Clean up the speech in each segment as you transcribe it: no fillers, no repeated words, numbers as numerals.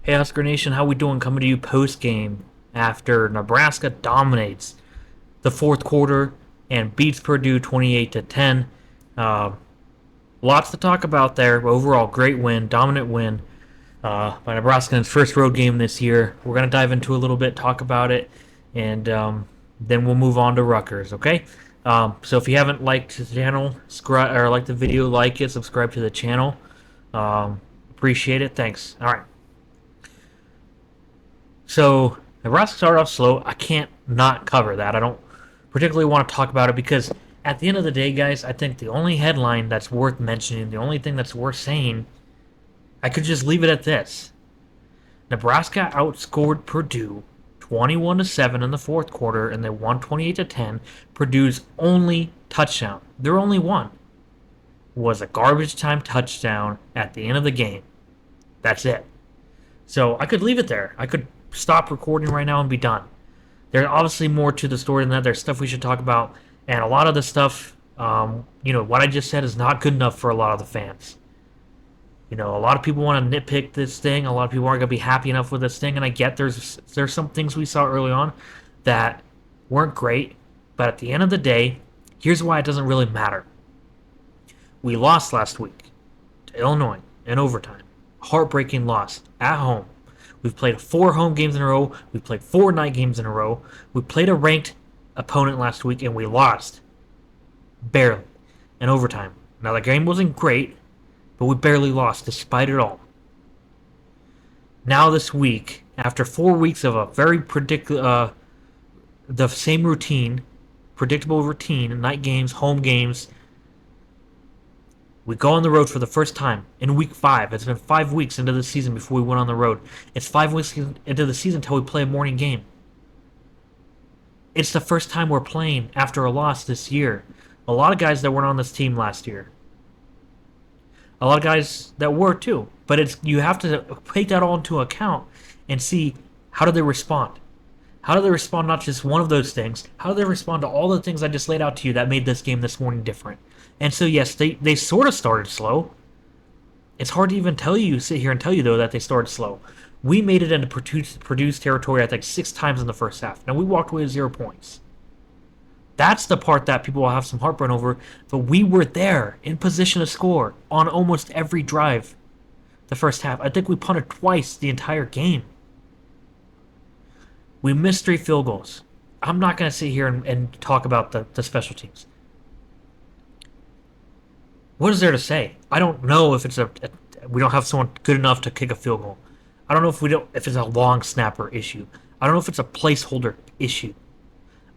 Hey Husker Nation, how we doing? Coming to you post game after Nebraska dominates the fourth quarter and beats Purdue 28-10. Uh, Lots to talk about there. Overall, great win, dominant win by Nebraska in its first road game this year. We're gonna dive into a little bit, talk about it, and then we'll move on to Rutgers. Okay. So if you haven't liked the channel, subscribe or liked the video, like it, subscribe to the channel. Appreciate it. Thanks. All right. So Nebraska started off slow. I can't not cover that. I don't particularly want to talk about it because at the end of the day, guys, I think the only headline that's worth mentioning, the only thing that's worth saying, I could just leave it at this. Nebraska outscored Purdue 21-7 in the fourth quarter and they won 28-10. Purdue's only touchdown, their only one, was a garbage time touchdown at the end of the game. That's it. So I could leave it there. I could stop recording right now and be done. There's obviously more to the story than that. There's stuff we should talk about, and a lot of the stuff, what I just said is not good enough for a lot of the fans. A lot of people want to nitpick this thing. A lot of people aren't going to be happy enough with this thing, and I get there's some things we saw early on that weren't great, but at the end of the day, here's why it doesn't really matter. We lost last week to Illinois in overtime. Heartbreaking loss at home. We've played 4 home games in a row. We've played 4 night games in a row. We played a ranked opponent last week and we lost. Barely. In overtime. Now the game wasn't great, but we barely lost despite it all. Now this week, after 4 weeks of a very the same routine, predictable routine, night games, home games, we go on the road for the first time in week 5. It's been 5 weeks into the season before we went on the road. It's 5 weeks into the season until we play a morning game. It's the first time we're playing after a loss this year. A lot of guys that weren't on this team last year. A lot of guys that were too. But you have to take that all into account and see how do they respond. How do they respond not just one of those things? How do they respond to all the things I just laid out to you that made this game this morning different? And so, yes, they sort of started slow. It's hard to even sit here and tell you, though, that they started slow. We made it into Purdue's territory, I think, 6 times in the first half. Now, we walked away with 0 points. That's the part that people will have some heartburn over. But we were there, in position to score, on almost every drive the first half. I think we punted twice the entire game. We missed 3 field goals. I'm not going to sit here and talk about the special teams. What is there to say? I don't know if we don't have someone good enough to kick a field goal. I don't know if it's a long snapper issue. I don't know if it's a placeholder issue.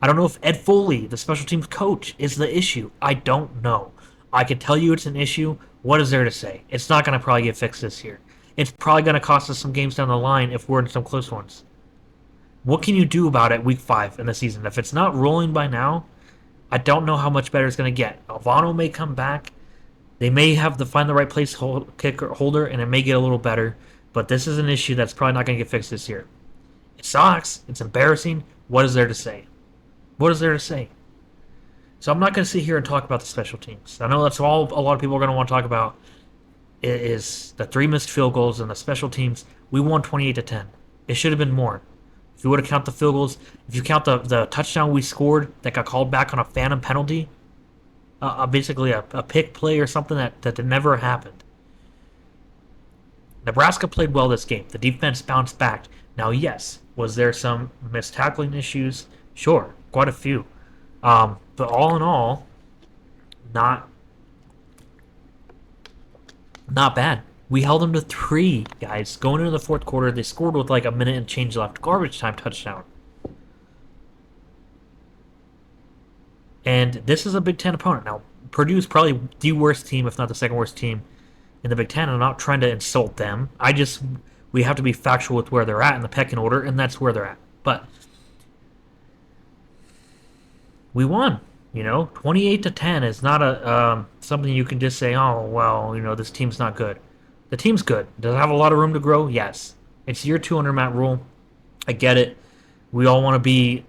I don't know if Ed Foley, the special teams coach, is the issue. I don't know. I can tell you it's an issue. What is there to say? It's not going to probably get fixed this year. It's probably going to cost us some games down the line if we're in some close ones. What can you do about it week 5 in the season? If it's not rolling by now, I don't know how much better it's going to get. Alvano may come back. They may have to find the right kicker holder, and it may get a little better. But this is an issue that's probably not going to get fixed this year. It sucks. It's embarrassing. What is there to say? What is there to say? So I'm not going to sit here and talk about the special teams. I know that's all a lot of people are going to want to talk about is the 3 missed field goals and the special teams. We won 28-10. It should have been more. If you would have counted the field goals, if you count the touchdown we scored that got called back on a phantom penalty, basically a pick play or something that never happened. Nebraska played well this game. The defense bounced back. Now, yes, was there some missed tackling issues? Sure, quite a few. But all in all, not bad. We held them to 3, guys. Going into the fourth quarter, they scored with like a minute and change left. Garbage time touchdown. And this is a Big Ten opponent. Now, Purdue is probably the worst team, if not the second worst team in the Big Ten. I'm not trying to insult them. We have to be factual with where they're at in the pecking order, and that's where they're at. But we won. 28-10 is not something you can just say, oh, well, this team's not good. The team's good. Does it have a lot of room to grow? Yes. It's year 2 under Matt Rule. I get it. We all want to be,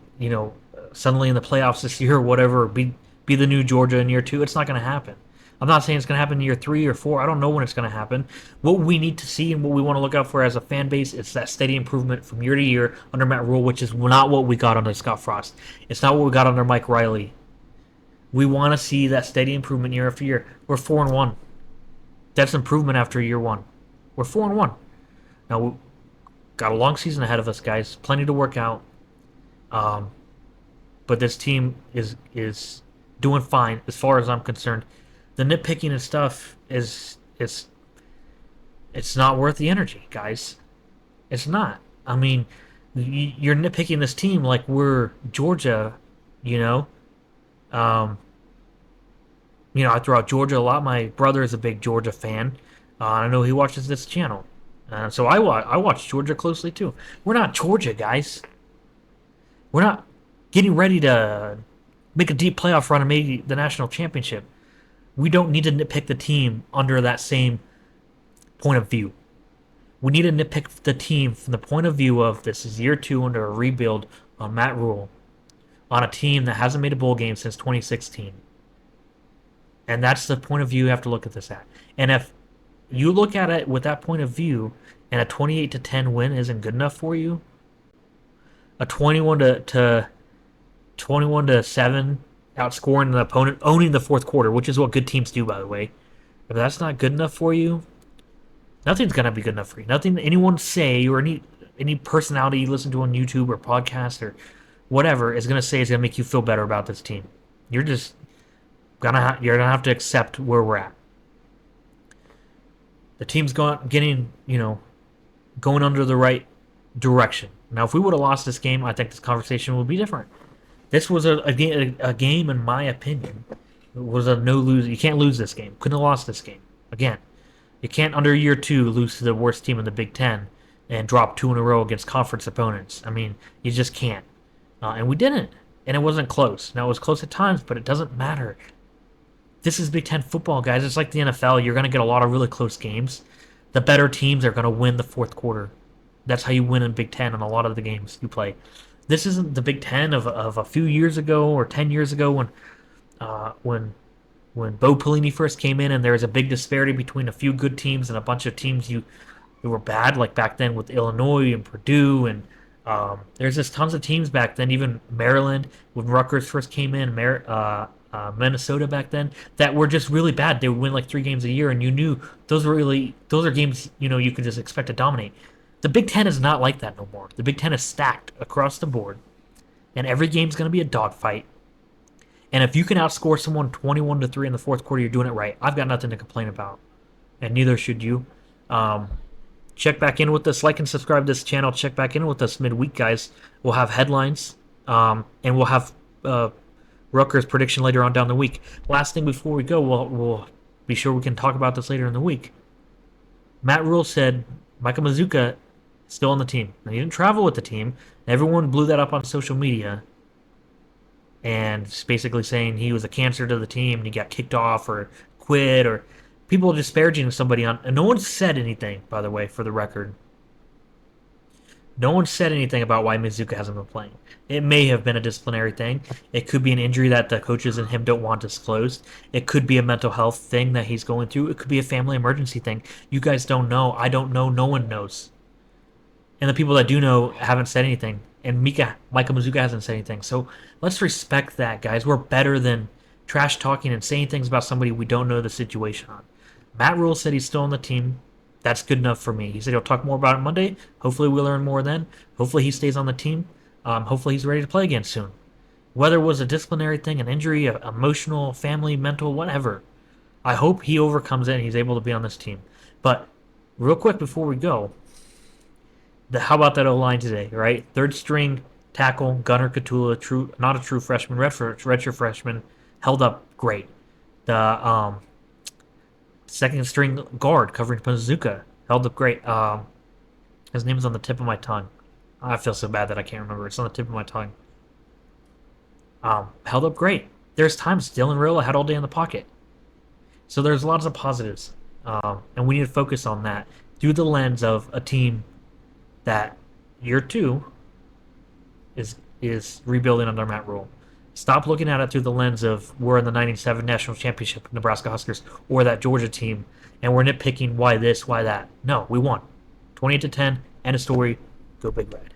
suddenly in the playoffs this year or whatever, be the new Georgia in year 2. It's not going to happen. I'm not saying it's going to happen in year 3 or 4. I don't know when it's going to happen. What we need to see and what we want to look out for as a fan base is that steady improvement from year to year under Matt Rule, which is not what we got under Scott Frost. It's not what we got under Mike Riley. We want to see that steady improvement year after year. We're 4-1. That's improvement after year 1. We're 4-1. Now we got a long season ahead of us, guys. Plenty to work out. But this team is doing fine as far as I'm concerned. The nitpicking and stuff is it's not worth the energy, guys. It's not. I mean, you're nitpicking this team like we're Georgia, you know. Um, I throw out Georgia a lot. My brother is a big Georgia fan. I know he watches this channel, so I watch Georgia closely too. We're not Georgia, guys. We're not getting ready to make a deep playoff run and make the national championship. We don't need to nitpick the team under that same point of view. We need to nitpick the team from the point of view of this is year 2 under a rebuild on Matt Rule, on a team that hasn't made a bowl game since 2016. And that's the point of view you have to look at this at. And if you look at it with that point of view and a 28-10 win isn't good enough for you, a 21-7 outscoring the opponent, owning the fourth quarter, which is what good teams do, by the way. If that's not good enough for you, nothing's gonna be good enough for you. Nothing anyone say or any personality you listen to on YouTube or podcast or whatever is gonna say is gonna make you feel better about this team. You're just you're gonna have to accept where we're at. The team's going under the right direction. Now, if we would have lost this game, I think this conversation would be different. This was a game, in my opinion, it was a no-lose. You can't lose this game. Couldn't have lost this game. Again, you can't, under year 2, lose to the worst team in the Big Ten and drop 2 in a row against conference opponents. I mean, you just can't. And we didn't. And it wasn't close. Now, it was close at times, but it doesn't matter. This is Big Ten football, guys. It's like the NFL. You're going to get a lot of really close games. The better teams are going to win the fourth quarter. That's how you win in Big Ten in a lot of the games you play. This isn't the Big Ten of a few years ago or 10 years ago when Bo Pelini first came in and there was a big disparity between a few good teams and a bunch of teams who were bad, like back then with Illinois and Purdue. And there's just tons of teams back then, even Maryland when Rutgers first came in, Minnesota back then, that were just really bad. They would win like 3 games a year, and you knew those are games you could just expect to dominate. The Big Ten is not like that no more. The Big Ten is stacked across the board, and every game's going to be a dogfight. And if you can outscore someone 21-3 in the fourth quarter, you're doing it right. I've got nothing to complain about, and neither should you. Check back in with us. Like and subscribe to this channel. Check back in with us midweek, guys. We'll have headlines, and we'll have Rutgers prediction later on down the week. Last thing before we go, we'll be sure we can talk about this later in the week. Matt Rule said Micah Mazzccua still on the team. Now, he didn't travel with the team. Everyone blew that up on social media and just basically saying he was a cancer to the team and he got kicked off or quit, or people disparaging somebody on. And no one said anything, by the way, for the record. No one said anything about why Mazzccua hasn't been playing. It may have been a disciplinary thing. It could be an injury that the coaches and him don't want disclosed. It could be a mental health thing that he's going through. It could be a family emergency thing. You guys don't know. I don't know. No one knows. And the people that do know haven't said anything. And Micah Mazzccua hasn't said anything. So let's respect that, guys. We're better than trash talking and saying things about somebody we don't know the situation on. Matt Rule said he's still on the team. That's good enough for me. He said he'll talk more about it Monday. Hopefully we'll learn more then. Hopefully he stays on the team. Hopefully he's ready to play again soon. Whether it was a disciplinary thing, an injury, emotional, family, mental, whatever, I hope he overcomes it and he's able to be on this team. But real quick before we go, how about that O-line today, right? Third string tackle, Gunnar Katula, not a true freshman, redshirt freshman, held up great. The second string guard covering Mazzccua held up great. His name is on the tip of my tongue. I feel so bad that I can't remember. It's on the tip of my tongue. Held up great. There's times Dylan Rilla had all day in the pocket. So there's lots of positives. And we need to focus on that through the lens of a team that year 2 is rebuilding under Matt Rule. Stop looking at it through the lens of we're in the '97 national championship, Nebraska Huskers, or that Georgia team, and we're nitpicking why this, why that. No, we won, 28-10, end of story. Go Big Red.